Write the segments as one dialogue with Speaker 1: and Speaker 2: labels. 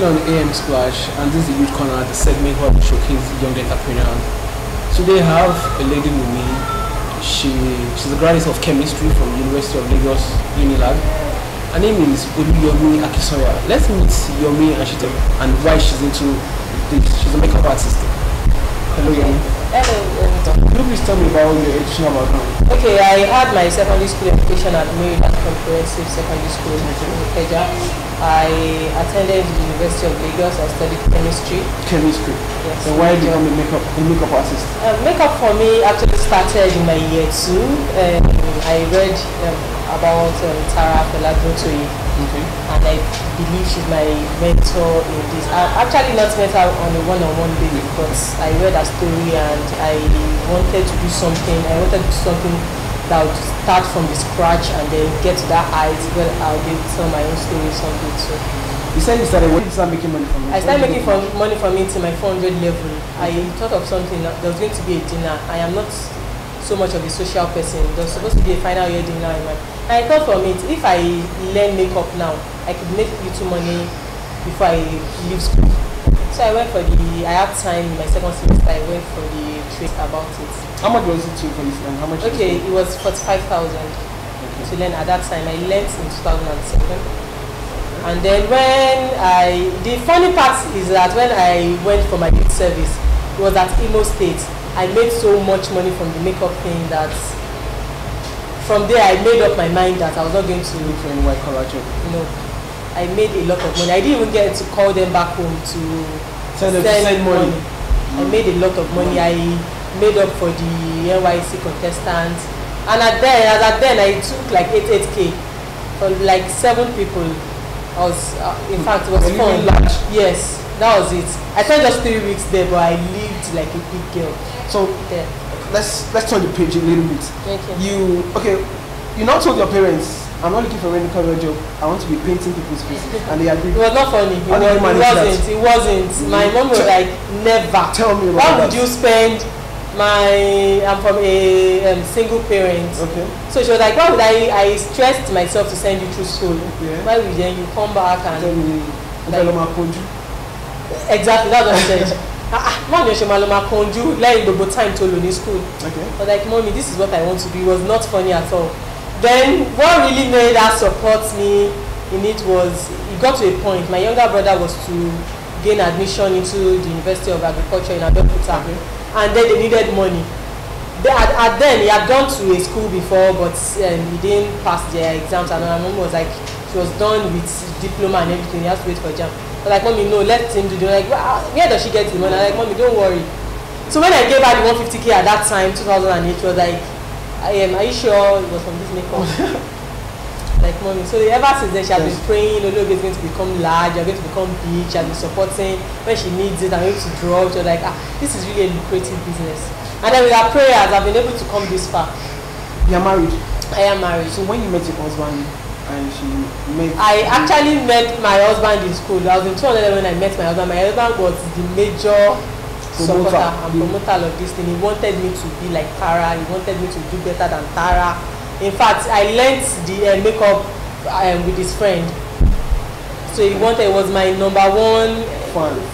Speaker 1: still on the AM Splash, and this is the Youth Corner, the segment where we showcase young entrepreneurs. Today I have a lady with me. She's a graduate of chemistry from University of Lagos Unilab. Her name is Yomi Akisoya. Let's meet Yomi and why she's into this. She's a makeup artist. Hello, Yomi.
Speaker 2: Hello.
Speaker 1: Can you please tell me about your educational background?
Speaker 2: Okay, I had my secondary school education at Maryland Comprehensive Secondary School in Ikeja. I attended the University of Lagos. I studied chemistry.
Speaker 1: Chemistry.
Speaker 2: Yes.
Speaker 1: So why did you become a makeup artist?
Speaker 2: Makeup for me actually started in my year 2. I read about Tara Feladotoyi.
Speaker 1: Okay.
Speaker 2: And I believe she's my mentor in this. I actually not met her on a one-on-one basis, but I read her story and I wanted to do something. I wanted to do something that would start from the scratch and then get to that height where I'll be able to tell my own story someday too.
Speaker 1: You said you started, when did you start making money from it?
Speaker 2: I started making money from it to my 400 level. I thought of something, there was going to be a dinner. I am not so much of a social person. There was supposed to be a final year dinner in my. And I thought from it, if I learn makeup now, I could make little money before I leave school. So I went for I had time in my second semester, I went for the trade about it.
Speaker 1: How much was it for this and how much?
Speaker 2: Okay, it was 45,000 to learn at that time. I learned in 2007. And then the funny part is that when I went for my youth service, it was at Imo State. I made so much money from the makeup thing that from there I made up my mind that I was not going to
Speaker 1: look for any white collar job.
Speaker 2: No. I made a lot of money. I didn't even get to call them back home to
Speaker 1: send money.
Speaker 2: I made a lot of money. I made up for the NYC contestants. And at then I took like 8K for like 7 people. I was, in fact, it was fun. Yes, that was it. I spent just 3 weeks there, but I lived like a big girl.
Speaker 1: So
Speaker 2: there.
Speaker 1: let's turn the page a little bit.
Speaker 2: Okay.
Speaker 1: You now told your parents, I'm not looking for any color job. I want to be painting people's faces, and they agreed.
Speaker 2: It was not funny. It wasn't. My mom was like, never.
Speaker 1: Tell me about
Speaker 2: Why would you spend I'm from a single parent.
Speaker 1: Okay.
Speaker 2: So she was like, why would I stressed myself to send you through school?
Speaker 1: Yeah.
Speaker 2: Why would then you come back and
Speaker 1: tell me
Speaker 2: exactly, that's what she said. Mom, you should maloma konju like the time to learn in school.
Speaker 1: Okay.
Speaker 2: But like, mommy, this is what I want to do. It was not funny at all. Then what really made her support me in it was it got to a point. My younger brother was to gain admission into the University of Agriculture in Abeokuta. Okay. And then they needed money. Then he had gone to a school before, but he didn't pass their exams. And my mom was like, she was done with diploma and everything. He has to wait for exam. I was like, mommy, no, let him do. They're like, where does she get the money? I'm like, mommy, don't worry. So when I gave her the 150K at that time, 2008, she was like, are you sure it was from this makeup? Like, mommy. So ever since then, she has been praying, Ologo is going to become large, you're going to become big. She has been supporting when she needs it. I'm going to draw. She was like, this is really a lucrative business. And then with her prayers, I've been able to come this far.
Speaker 1: You're married?
Speaker 2: I am married.
Speaker 1: So when you met your husband and
Speaker 2: I actually met my husband in school. I was in 200 when I met my husband. My husband was the major supporter and promoter of this thing. He wanted me to be like Tara. He wanted me to do better than Tara. In fact, I learned the makeup with his friend. So he was my number 1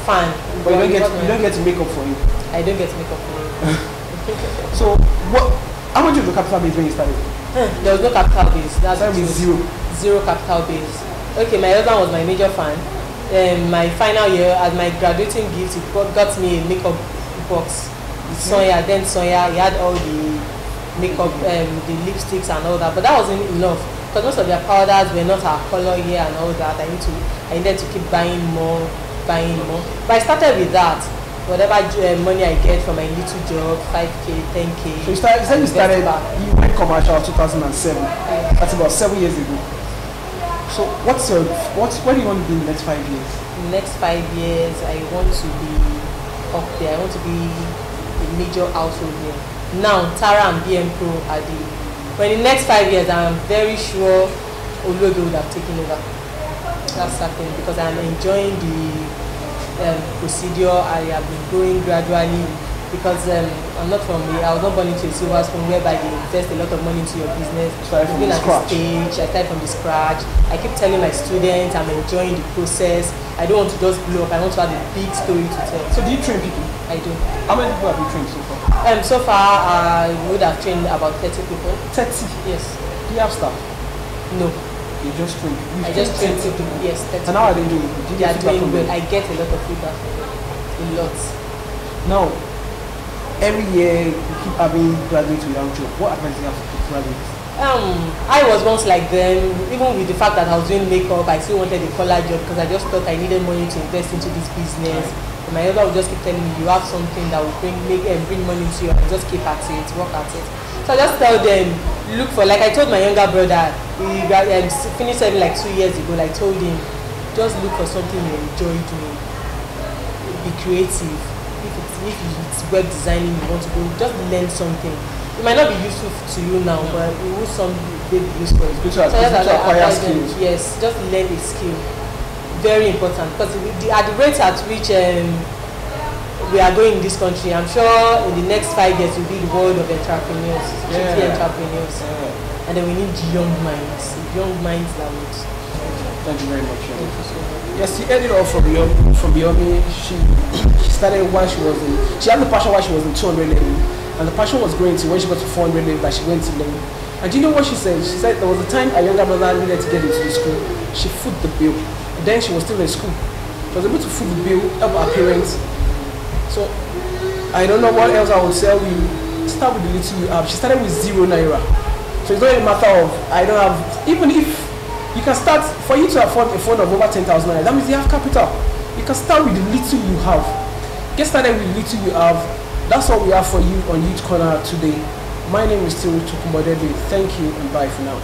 Speaker 2: fan.
Speaker 1: But you don't get to make up for him.
Speaker 2: I don't get to make up for him.
Speaker 1: So how much of the capital base when you started?
Speaker 2: There was no capital base. That's
Speaker 1: zero
Speaker 2: capital base. Okay, my husband was my major fan. My final year, as my graduating gift, he got me a makeup box. Sonya, he had all the makeup, the lipsticks and all that, but that wasn't enough because most of their powders were not our color here and all that. I needed to keep buying more. But I started with that. Whatever money I get from my little job, 5K, 10K.
Speaker 1: So you went commercial in 2007. Yeah. That's about 7 years ago. So what do you want to do in the next 5 years?
Speaker 2: In the next 5 years, I want to be up there. I want to be a major household name. Now, Tara and BM Pro are but in the next 5 years, I am very sure Ologo would have taken over. That's certain because I'm enjoying the procedure. I have been growing gradually because I'm not I was not born into a silver spoon whereby they invest a lot of money into your business. Even at the stage, I started from the scratch. I keep telling my students I'm enjoying the process. I don't want to just blow up. I want to have a big story to tell.
Speaker 1: So do you train people?
Speaker 2: I do.
Speaker 1: How many people have you trained so far?
Speaker 2: So far, I would have trained about 30 people.
Speaker 1: 30?
Speaker 2: Yes.
Speaker 1: Do you have staff?
Speaker 2: No.
Speaker 1: You just train.
Speaker 2: I just train people. Yes, 30.
Speaker 1: And how are they doing? Do you
Speaker 2: They
Speaker 1: get
Speaker 2: are
Speaker 1: feedback
Speaker 2: doing
Speaker 1: from
Speaker 2: well.
Speaker 1: them?
Speaker 2: I get a lot of feedback from them. A lot.
Speaker 1: Now, every year you keep having graduates without job. What advice do you have to graduates?
Speaker 2: I was once like them, even with the fact that I was doing makeup, I still wanted a collar job because I just thought I needed money to invest into this business. And my elder would just keep telling me, you have something that will bring money to you, and just keep at it, work at it. So I just tell them, look for, like I told my younger brother, he finished serving like 2 years ago, I told him, just look for something you enjoy doing. Be creative. If it's web designing you want to go, just learn something. It might not be useful to you now, but it will someday be useful.
Speaker 1: It's good to acquire skills.
Speaker 2: Yes, just learn a skill. Very important, because at the rate at which we are going in this country, I'm sure in the next 5 years we'll be the world of entrepreneurs, entrepreneurs. And then we need young minds that would.
Speaker 1: Thank you very much. Yes, she ended off from Biomi. She started while she was she had the passion while she was in 200 level, and the passion was growing to when she got to 400 level that she went to level. And do you know what she said? She said there was a time her younger brother needed to get into the school. She foot the bill. Then she was still in school. She was able to foot the bill, help her parents. So I don't know what else I would tell you. Start with the little you have. She started with 0 naira. So it's not a matter of I don't have, even if you can start, for you to afford a phone of over 10,000 naira, that means you have capital. You can start with the little you have. Get started with the little you have. That's what we have for you on Youth Corner today. My name is still Tokumbodebe. Thank you and bye for now.